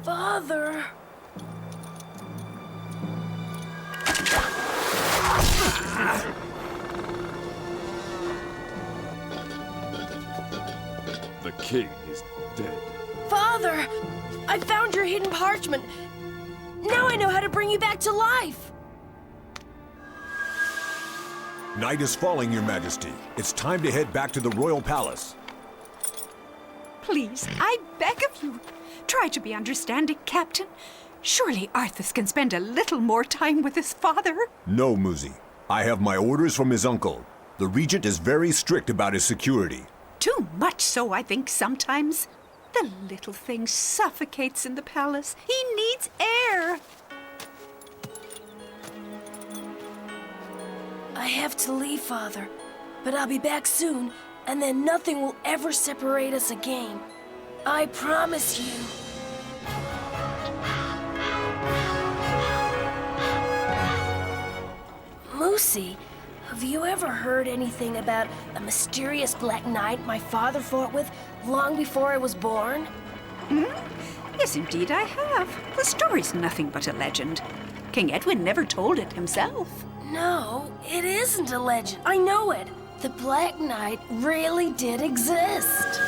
Father... The king is dead. Father! I found your hidden parchment. Now I know how to bring you back to life. Night is falling, Your Majesty. It's time to head back to the royal palace. Please, I beg of you, try to be understanding, Captain. Surely Arthas can spend a little more time with his father. No, Muzi. I have my orders from his uncle. The regent is very strict about his security. Too much so, I think, sometimes. The little thing suffocates in the palace. He needs air. I have to leave, Father. But I'll be back soon, and then nothing will ever separate us again. I promise you. Moosey, have you ever heard anything about a mysterious Black Knight my father fought with long before I was born? Yes, indeed I have. The story's nothing but a legend. King Edwin never told it himself. No, it isn't a legend. I know it. The Black Knight really did exist.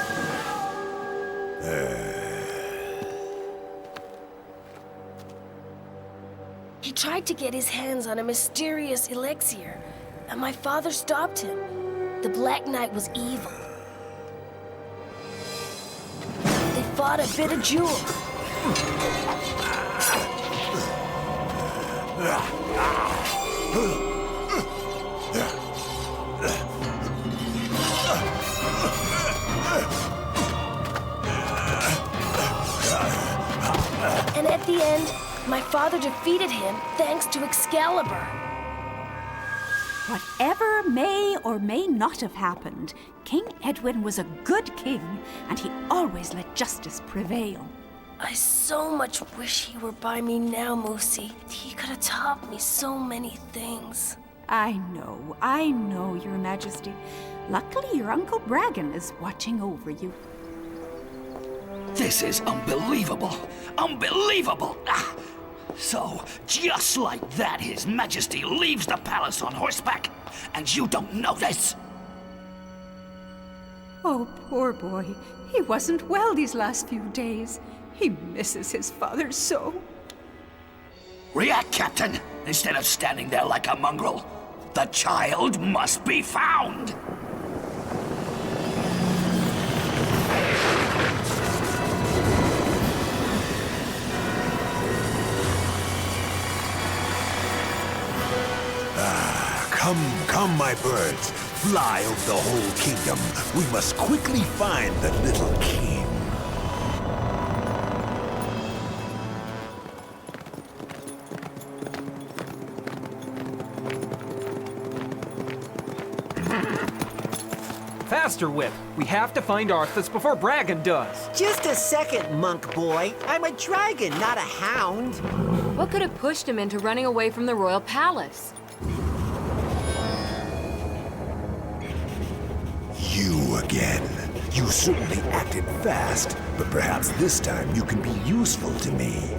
He tried to get his hands on a mysterious elixir, and my father stopped him. The Black Knight was evil. They fought a bit of duel. And at the end, my father defeated him thanks to Xcalibur. Whatever may or may not have happened, King Edwin was a good king, and he always let justice prevail. I so much wish he were by me now, Moosey. He could have taught me so many things. I know, Your Majesty. Luckily, your Uncle Bragan is watching over you. This is unbelievable! Unbelievable! Ah. So, just like that, His Majesty leaves the palace on horseback, and you don't notice? Oh, poor boy. He wasn't well these last few days. He misses his father so. React, Captain, instead of standing there like a mongrel. The child must be found! Come, my birds. Fly over the whole kingdom. We must quickly find the little king. Faster, Whip. We have to find Arthas before Bragan does. Just a second, monk boy. I'm a dragon, not a hound. What could have pushed him into running away from the royal palace? You again. You certainly acted fast, but perhaps this time you can be useful to me.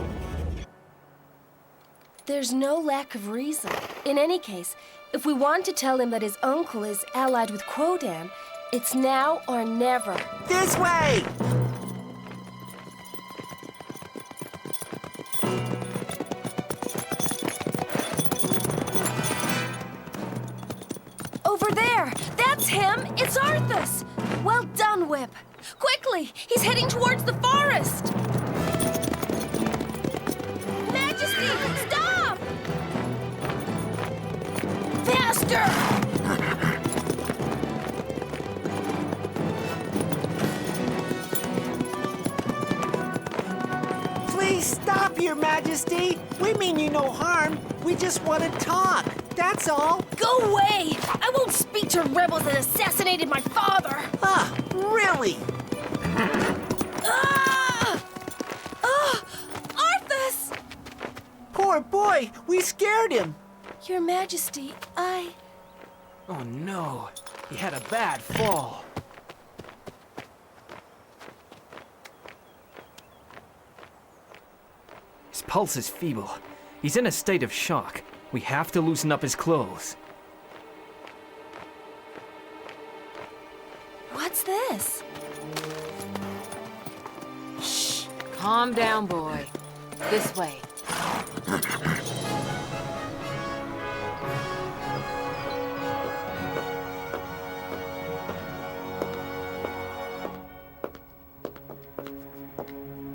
There's no lack of reason. In any case, if we want to tell him that his uncle is allied with Quodan, it's now or never. This way! Over there! That's him! It's Arthas! Well done, Whip! Quickly! He's heading towards the forest! Majesty! Stop! Faster! Please stop, Your Majesty. We mean you no harm. We just want to talk. That's all. Go away! I won't speak to rebels that assassinated my father! Ah, really? Ah! Ah! Arthas! Poor boy. We scared him. Your Majesty, I... Oh no, he had a bad fall. His pulse is feeble. He's in a state of shock. We have to loosen up his clothes. What's this? Shh. Calm down, boy. This way.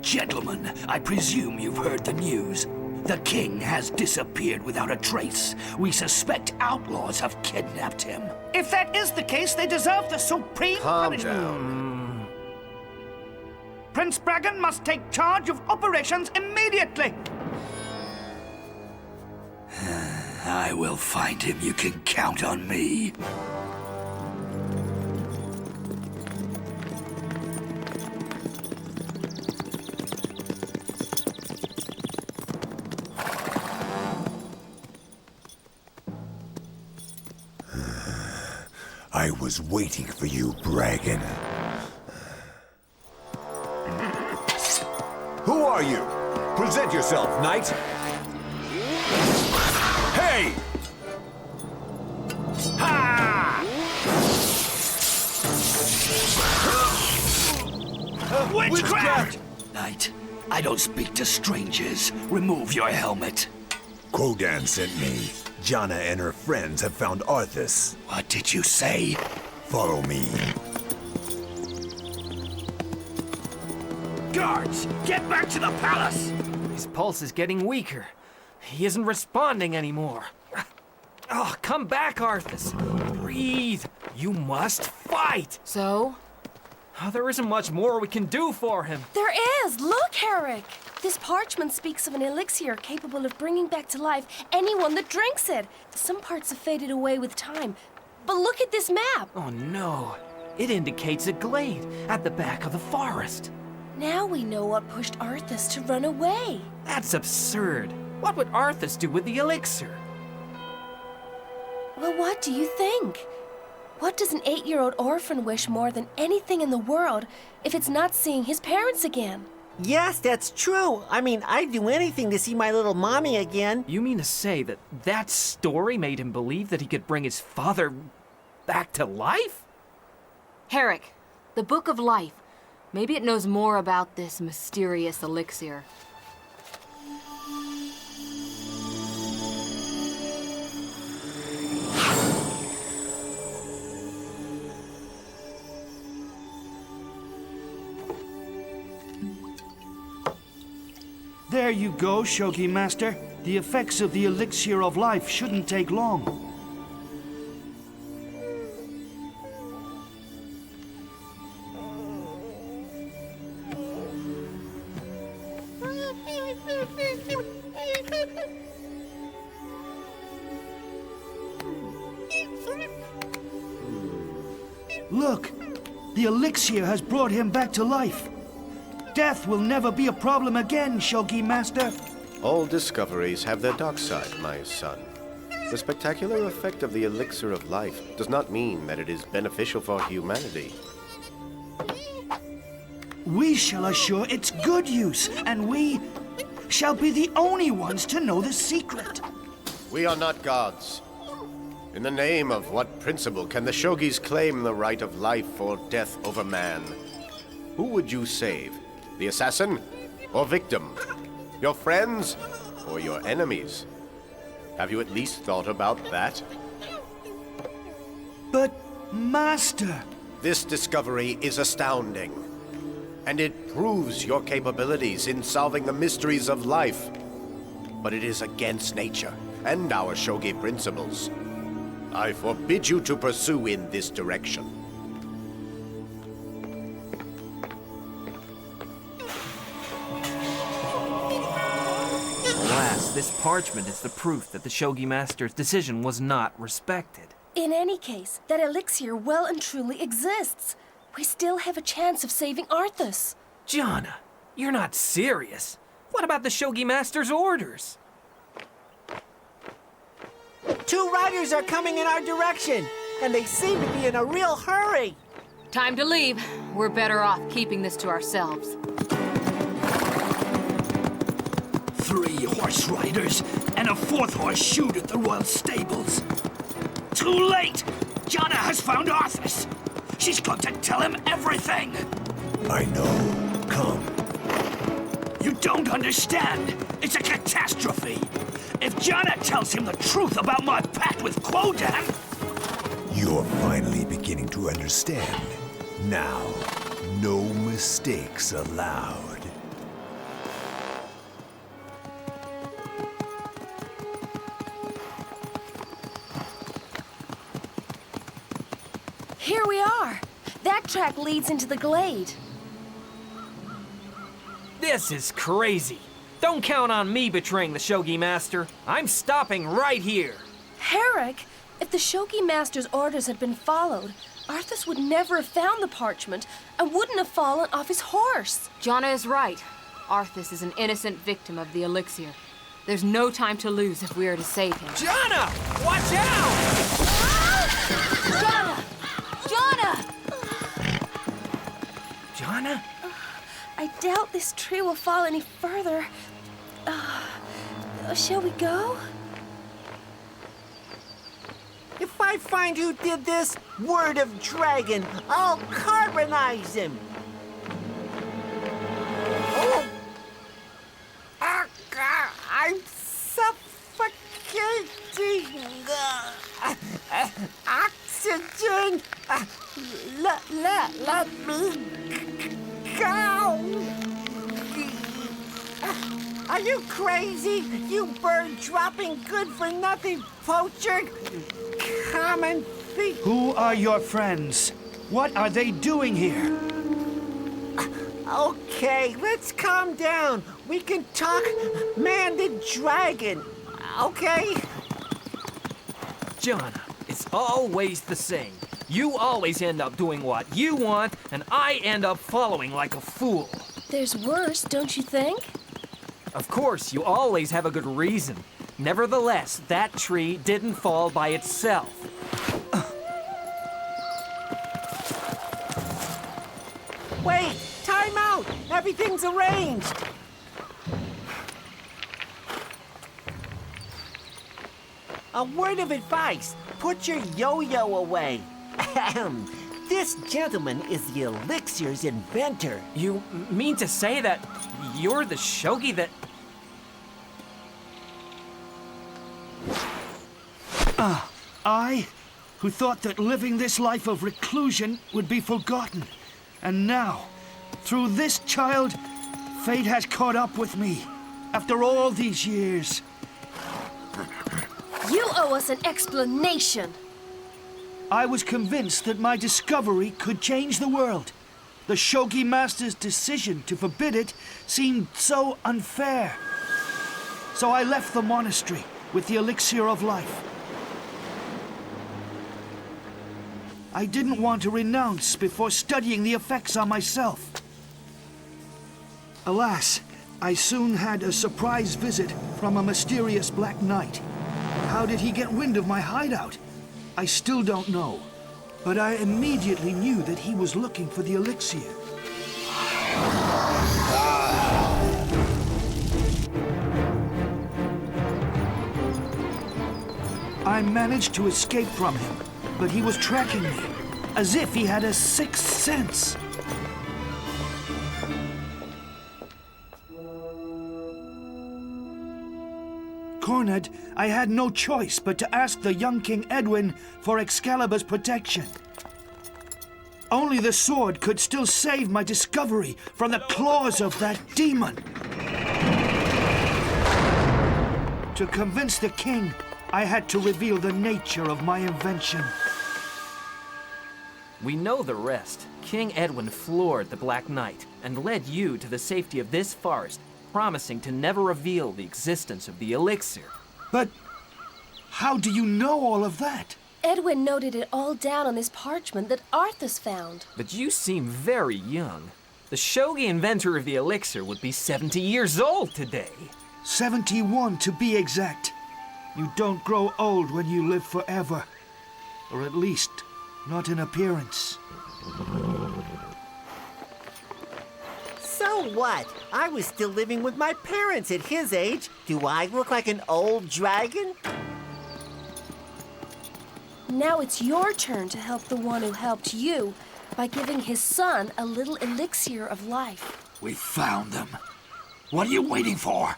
Gentlemen, I presume you've heard the news. The king has disappeared without a trace. We suspect outlaws have kidnapped him. If that is the case, they deserve the supreme punishment. Down. Prince Bragan must take charge of operations immediately. I will find him. You can count on me. I was waiting for you, Bragan. Who are you? Present yourself, knight. Hey! Ha! Witchcraft! Knight, I don't speak to strangers. Remove your helmet. Quodan sent me. Jana and her friends have found Arthas. What did you say? Follow me. Guards, get back to the palace! His pulse is getting weaker. He isn't responding anymore. Oh, come back, Arthas. Breathe. You must fight. So? Oh, there isn't much more we can do for him. There is! Look, Herrick! This parchment speaks of an elixir capable of bringing back to life anyone that drinks it. Some parts have faded away with time. But look at this map! Oh no. It indicates a glade at the back of the forest. Now we know what pushed Arthas to run away. That's absurd. What would Arthas do with the elixir? Well, what do you think? What does an 8-year-old orphan wish more than anything in the world if it's not seeing his parents again? Yes, that's true. I mean, I'd do anything to see my little mommy again. You mean to say that that story made him believe that he could bring his father back to life? Herrick, the Book of Life. Maybe it knows more about this mysterious elixir. There you go, Shogi Master. The effects of the Elixir of Life shouldn't take long. Look, the Elixir has brought him back to life. Death will never be a problem again, Shogi Master. All discoveries have their dark side, my son. The spectacular effect of the Elixir of Life does not mean that it is beneficial for humanity. We shall assure its good use, and we shall be the only ones to know the secret. We are not gods. In the name of what principle can the Shogis claim the right of life or death over man? Who would you save? The assassin or victim? Your friends or your enemies? Have you at least thought about that? But, Master... This discovery is astounding, and it proves your capabilities in solving the mysteries of life. But it is against nature and our Shogi principles. I forbid you to pursue in this direction. Alas, this parchment is the proof that the Shogi Master's decision was not respected. In any case, that elixir well and truly exists. We still have a chance of saving Arthas. Jana, you're not serious. What about the Shogi Master's orders? 2 riders are coming in our direction, and they seem to be in a real hurry. Time to leave. We're better off keeping this to ourselves. 3 horse riders and a 4th horse shoed at the royal stables. Too late! Jonna has found Arthas. She's going to tell him everything. I know. Come. You don't understand. It's a catastrophe. If Jonna tells him the truth about my pact with Quodan... You're finally beginning to understand. Now, no mistakes allowed. Here we are. That track leads into the glade. This is crazy. Don't count on me betraying the Shogi Master. I'm stopping right here. Herrick, if the Shogi Master's orders had been followed, Arthas would never have found the parchment and wouldn't have fallen off his horse. Jonna is right. Arthas is an innocent victim of the Elixir. There's no time to lose if we are to save him. Jonna! Watch out! Jonna! Jonna! Jonna? I doubt this tree will fall any further. Shall we go? If I find who did this, word of dragon, I'll carbonize him. Oh. I'm suffocating. Oxygen. Let me go. Are you crazy? You bird-dropping, good-for-nothing poacher? Common thief. Who are your friends? What are they doing here? Okay, let's calm down. We can talk man to dragon, okay? Jonna, it's always the same. You always end up doing what you want, and I end up following like a fool. There's worse, don't you think? Of course, you always have a good reason. Nevertheless, that tree didn't fall by itself. Wait, time out. Everything's arranged. A word of advice. Put your yo-yo away. Ahem. This gentleman is the Elixir's inventor. You mean to say that you're the Shogi that... I, who thought that living this life of reclusion would be forgotten. And now, through this child, fate has caught up with me. After all these years. You owe us an explanation. I was convinced that my discovery could change the world. The Shogi Master's decision to forbid it seemed so unfair. So I left the monastery with the Elixir of Life. I didn't want to renounce before studying the effects on myself. Alas, I soon had a surprise visit from a mysterious Black Knight. How did he get wind of my hideout? I still don't know. But I immediately knew that he was looking for the Elixir. I managed to escape from him, but he was tracking me, as if he had a sixth sense. Cornered, I had no choice but to ask the young King Edwin for Excalibur's protection. Only the sword could still save my discovery from the claws of that demon. To convince the king, I had to reveal the nature of my invention. We know the rest. King Edwin floored the Black Knight and led you to the safety of this forest, promising to never reveal the existence of the elixir. But how do you know all of that? Edwin noted it all down on this parchment that Arthas found. But you seem very young. The Shogi inventor of the elixir would be 70 years old today. 71 to be exact. You don't grow old when you live forever. Or at least, not in appearance. So So what? I was still living with my parents at his age. Do I look like an old dragon? Now it's your turn to help the one who helped you by giving his son a little elixir of life. We found them. What are you waiting for?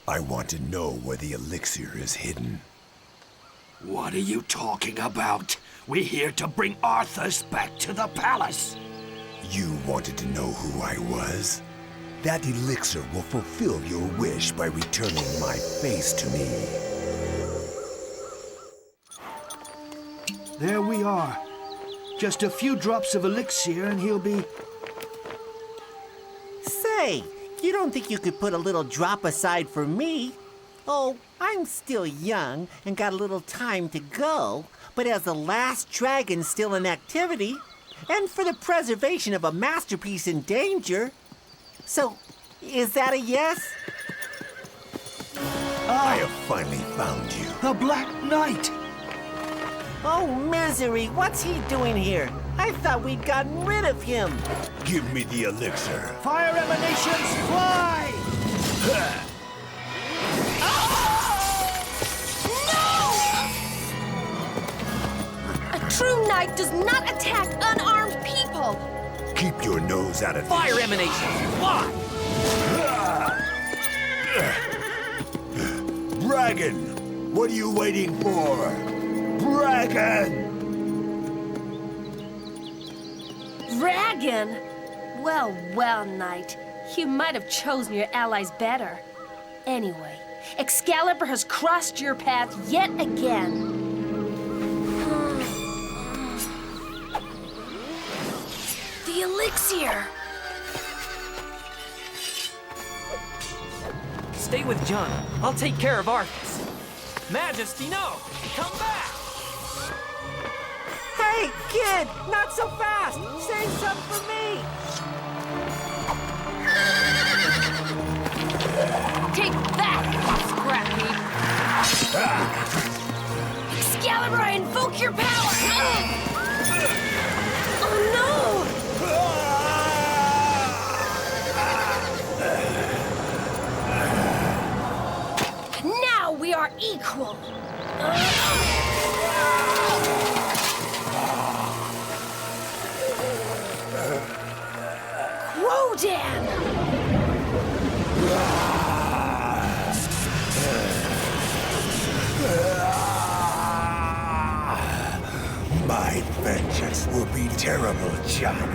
I want to know where the elixir is hidden. What are you talking about? We're here to bring Arthas back to the palace. You wanted to know who I was? That elixir will fulfill your wish by returning my face to me. There we are. Just a few drops of elixir and he'll be... Say, you don't think you could put a little drop aside for me? Oh, I'm still young and got a little time to go, but as the last dragon still in activity, and for the preservation of a masterpiece in danger. So, is that a yes? I have finally found you. The Black Knight! Oh, misery, what's he doing here? I thought we'd gotten rid of him. Give me the elixir. Fire emanations, fly! A true knight does not attack unarmed people. Keep your nose out of this. Fire emanations! Fly! Dragon! What are you waiting for? Dragon! Dragon? Well, well, knight. You might have chosen your allies better. Anyway, Excalibur has crossed your path yet again. The elixir! Stay with John. I'll take care of Arthas. Majesty, no! Come back! Hey, kid, not so fast. Save some for me. Take that, scrap heap! Excalibur, I invoke your power! Oh no! Now we are equal! Wodan! My vengeance will be terrible, John.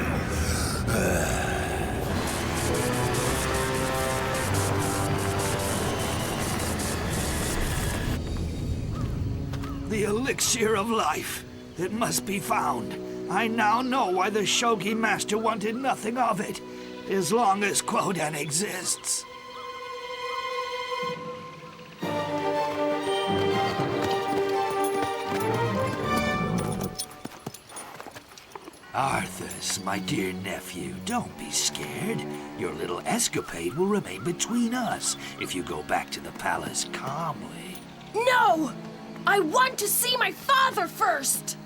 The elixir of life. It must be found. I now know why the Shogi Master wanted nothing of it, as long as Quoden exists. Arthas, my dear nephew, don't be scared. Your little escapade will remain between us if you go back to the palace calmly. No! I want to see my father first!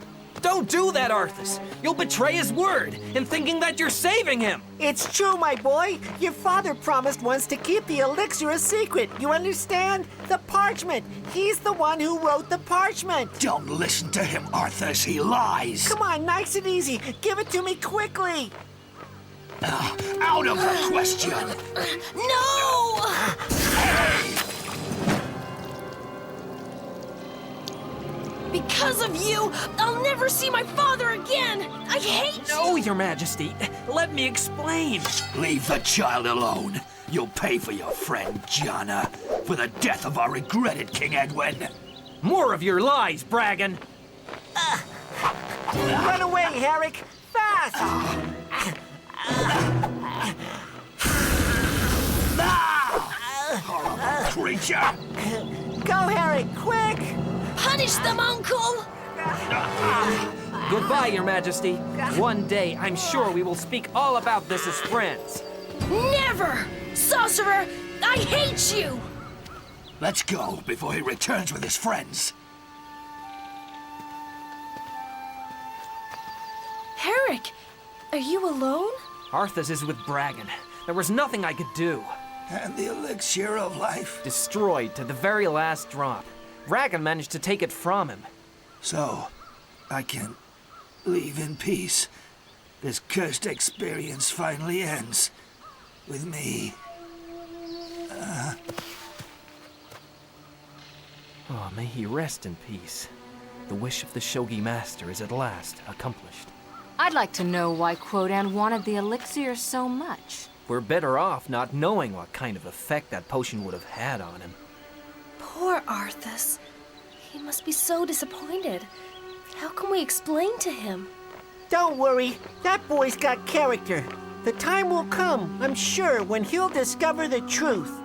Don't do that, Arthas! You'll betray his word in thinking that you're saving him! It's true, my boy. Your father promised once to keep the elixir a secret. You understand? The parchment. He's the one who wrote the parchment. Don't listen to him, Arthas. He lies. Come on, nice and easy. Give it to me quickly. Out of the question. No! Because of you, I'll never see my father again! I hate No, you! Your Majesty. Let me explain. Leave the child alone. You'll pay for your friend, Jana, for the death of our regretted King Edwin. More of your lies, Bragan. Run away, Herrick. Fast! Horrible creature. Go, Herrick, quick! Punish them, Uncle! Goodbye, Your Majesty. One day, I'm sure we will speak all about this as friends. Never! Sorcerer, I hate you! Let's go before he returns with his friends. Herrick, are you alone? Arthas is with Bragan. There was nothing I could do. And the elixir of life. Destroyed to the very last drop. Raggan managed to take it from him. So, I can leave in peace. This cursed experience finally ends. With me. Oh, may he rest in peace. The wish of the Shogi Master is at last accomplished. I'd like to know why Quodan wanted the elixir so much. We're better off not knowing what kind of effect that potion would have had on him. Poor Arthas. He must be so disappointed. How can we explain to him? Don't worry, that boy's got character. The time will come, I'm sure, when he'll discover the truth.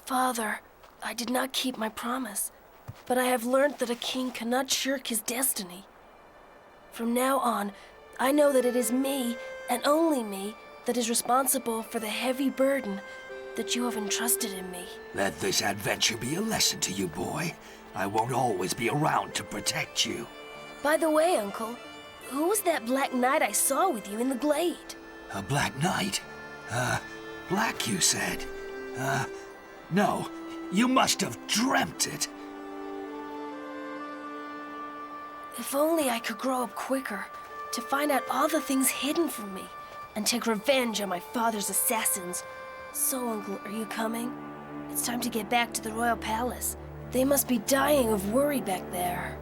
Father, I did not keep my promise, but I have learned that a king cannot shirk his destiny. From now on, I know that it is me, and only me, that is responsible for the heavy burden that you have entrusted in me. Let this adventure be a lesson to you, boy. I won't always be around to protect you. By the way, Uncle, who was that black knight I saw with you in the glade? A black knight? Black, you said? No. You must have dreamt it. If only I could grow up quicker, to find out all the things hidden from me, and take revenge on my father's assassins. So, Uncle, are you coming? It's time to get back to the royal palace. They must be dying of worry back there.